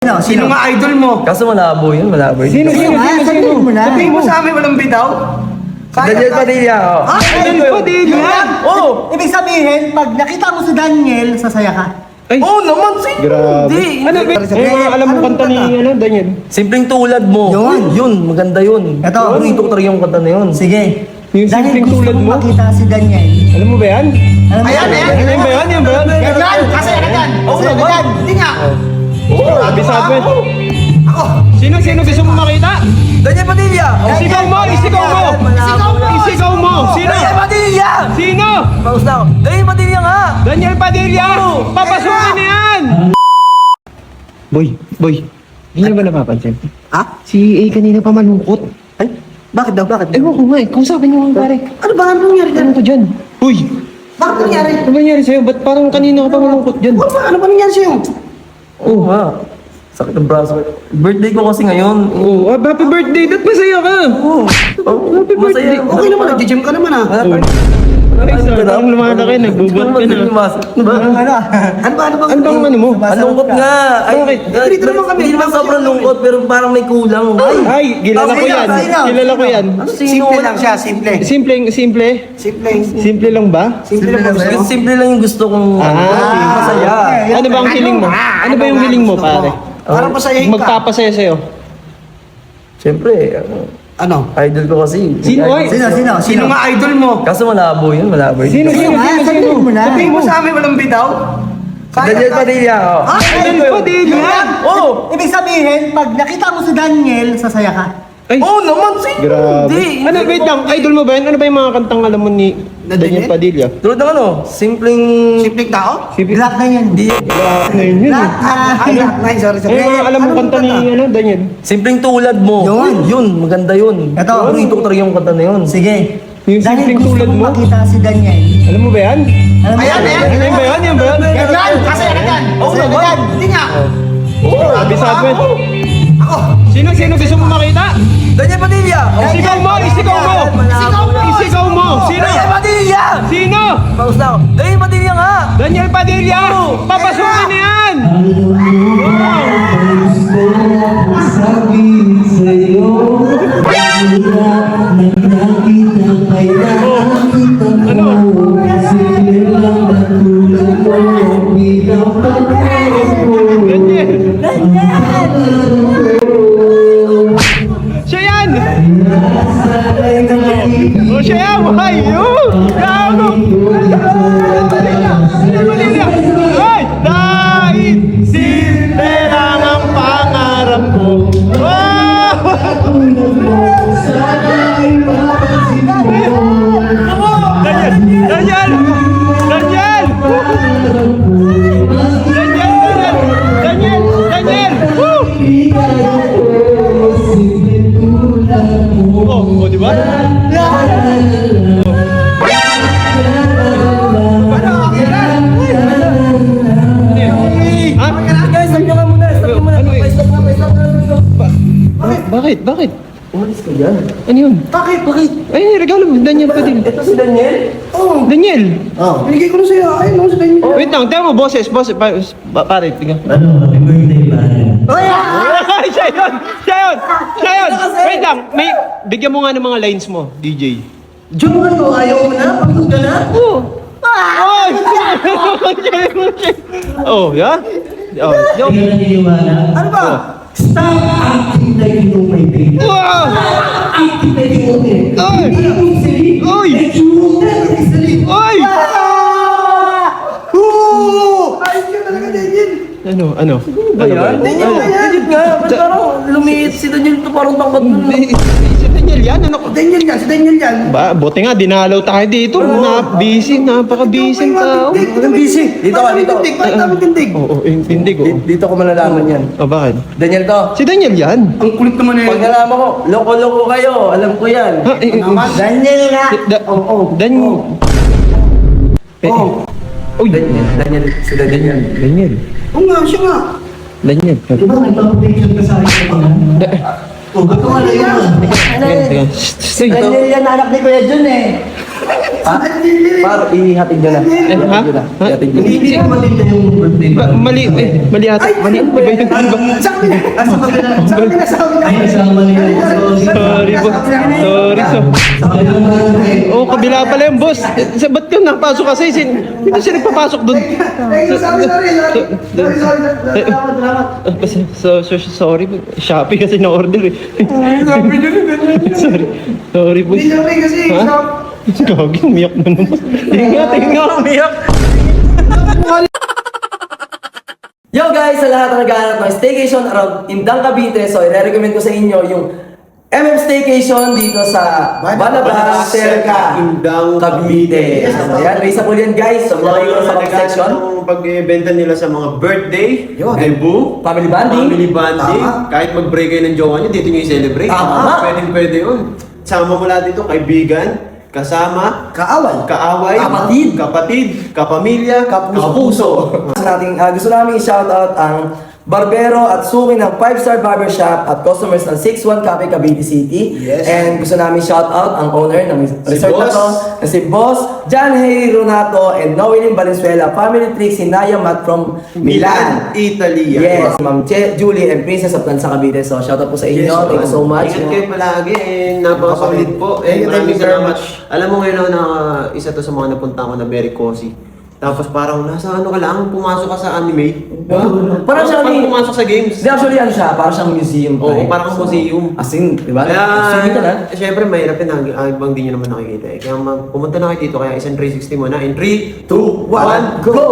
Sino nga idol mo? Kaso malabo yun, malabo yun. Sino? Sabihin mo sa amin walang bitaw? Daniel Padilla, oh. Daniel Padilla? Oh! Ibig sabihin, pag nakita mo si Daniel, sasaya ka. Oh, naman, Grabe. Hindi. Ano ba? Alam mo kanta ni Daniel? Simpleng tulad mo. Yun, maganda yun. Ito. Paborito ko talaga yung kanta na yun. Sige. Yung Dahil simpleng gusto tulad mo mo? makita si Daniel. Alam mo ba yan? Alam mo Yan ba yan? Yan ba yan? Yan! Kasaya ka dyan! Kasaya ka dyan! Hindi nga! Grabe sabi. Sino gusto mo makita? Daniel Padilla! Isigaw mo! Isigaw mo! Sino? Daniel Padilla! Sino? Paus na ako. Daniel Padilla nga! Daniel Padilla! Papasukin na yan! Boy. Hindi niyo ba napapansin? Ha? Si A kanina pa malungkot. Ay, bakit daw? Bakit? Ewan ko nga eh. Kausapin niyo nga pare. Ano ba? Ano nangyari dyan? Ano ko dyan? Uy! Bakit nangyari? Ano ba nangyari sa'yo? Ba't parang kanina ka pa malungkot dyan? Ano ba nangyari sa'yo? Oo nga. Sakit ang braso. Birthday ko kasi ngayon. Oh, happy birthday! Ba't masaya ka? Oo. Happy birthday! Okay naman, nag-gym ka naman ah. Ay, parang lumalaki, nagbubuhat ka na. Ano ba? Ano bang ano mo? Lungkot nga. Bakit? Dito naman kami. Hindi naman sobrang lungkot, pero parang may kulang. Ay, kilala ko yan. Kilala ko yan. Simple lang siya, simple. Simple lang ba? Simple lang ba sa'yo? Simple lang yung gusto kong masaya. Ano ba ang hiling mo? Ano ba yung hiling mo, pare? Parang pasayahin ka. Magpapasaya sa'yo. Siyempre, Ano? idol ko kasi. Sino? Sino nga idol mo? Kaso malabo yun, malabo yun. Sino? Sabihin mo sa amin walang bitaw? Daniel Padilla, oh. Daniel Padilla? Oh! Ibig sabihin, pag nakita mo si Daniel, sasaya ka. Ay, Oh, naman, grabe. Hindi. Ano, wait lang. Idol mo ba yan? Ano ba yung mga kantang alam mo ni Daniel Padilla? Tulad ng ano, simpleng... Simpleng tao? Simple- Black na yan. Di, Ayun yun. Black na yan, sorry. Ano yung mga alam mo kanta ni Daniel? simpleng tulad mo. Yun, maganda yun. Ito. Paborito ko talaga yung kanta na yun. Sige. Yung Dahil simpleng gusto tulad mo mo? makita si Daniel. Alam mo ba yan? Alam mo Yan ba yan? Yan! Kasaya ka dyan! Kasaya ka dyan! Hindi nga! Grabe sabi. Sino gusto mo makita? Daniel Padilla! Isigaw mo! Sino? Daniel Padilla! Sino? Paus na ako. Daniel Padilla nga! Daniel Padilla! Papasukin na yan! Siya yan! Oh, siya yan! Ay, yun! Gago! Ay! Dahil simple lang ang pangarap ko. Wow! Daniel! Woo! Oh, di ba? Guys, stop nyo nga muna. Stop nyo muna. Ano eh? Stop nga. Bakit? Umalis ka dyan. Ano yun? Bakit? Ay, regalo mo, Daniel Padilla. Ito si Daniel? Daniel! Binigay ko na sa'yo. Ayun mo si Daniel. Wait lang, tiyan mo, boses, pare, tingnan. Oy! Siya yun! Wait lang, bigyan mo nga ng mga lines mo, DJ. Diyan mo ano? Ayaw mo na? Pagod ka na? Ay! Oh, yeah? Oh, joke. Ano ba? Stop acting like you know my baby. Wow! Acting like you know me. Ay! Uy! Uy! Ayos ka talaga, Daniel. Ano? Ano ba yan? Daniel nga. Ba't parang lumiit si Daniel ito parang tangkad nun? Si Daniel yan, ano? Daniel yan, si Daniel yan. Ba, buti nga, dinalaw tayo dito. Napaka-busy tao. Anong busy? Dito ka, dito. Bakit namin tindig? Oo, yung tindig, oh. Dito ko malalaman yan. Oh, bakit? Daniel to. Si Daniel yan. Ang kulit naman Pag nalaman ko, loko-loko kayo. Alam ko yan. Ha? Daniel nga. Uy, Daniel. Si Daniel. Daniel. Oo nga, siya nga. Daniel. Di ba nagpapapicture ka sa akin pa nga? Oh, ba't ka malayo nga? Teka. Daniel yan, anak ni Kuya Jun eh. Par, ihatid nyo na. Ha? Ihatid nyo na. Hindi naman din na yung birthday ba? Mali, mali ata. Mali, iba yun. Sabi na, sabi na. Ay, kasama nila. Sorry po. Sorry, so. Sabi ng barangay. Oh, kabila pala yung boss. Ba't ka nakapasok kasi? Hindi siya nagpapasok doon. Sabi na rin. Sorry. Shopee kasi na-order eh. Sabi nyo rin. Sorry. Sorry po. Hindi namin kasi. Gagi, umiyak na naman. Tingnan nga, umiyak. Yo guys, sa lahat na naghahanap ng staycation around Indang Cavite, so i-recommend ko sa inyo yung MM Staycation dito sa Banabas, Cerca, Indang Cavite. So yan, reasonable yan guys. So lagay ko sa comment section. Yung pagbenta nila sa mga birthday, Yun. debut, Family bonding. family bonding, Tama. kahit mag-break kayo ng jowa nyo, dito nyo i-celebrate. Tama. Pwede yun. Sama mo lahat dito, kaibigan, kasama, Kaaway. kaaway, kapatid, kapamilya, kapuso. Gusto namin i-shoutout ang Barbero at Suki ng 5-star barbershop at customers ng 61 Cafe Cavite City. Yes. And gusto namin shoutout ang owner ng resort na Boss. to, na si Boss John Henry Ronato and Noelin Valenzuela, family tree Sinaya Mat from Milan. Italy. Yes, Ma'am Julie and Princess of Tansa Cavite. So shoutout po sa inyo. Thank you so much. Ingat kayo palagi. Napaka-solid po. Thank you, Maraming thank you very salamat. much. Alam mo ngayon na isa to sa mga napunta ko na very cozy. Tapos parang nasa ano ka lang, pumasok ka sa anime. Parang siyang pumasok sa games. Hindi, actually ano siya, parang siyang museum. Oo, type. parang museum. As in, di ba? Kaya, Sige ka na. syempre mahirap yun, ibang di nyo naman nakikita eh. Kaya pumunta na kayo dito, kaya isang 360 mo na in 3, 2, 1, Go!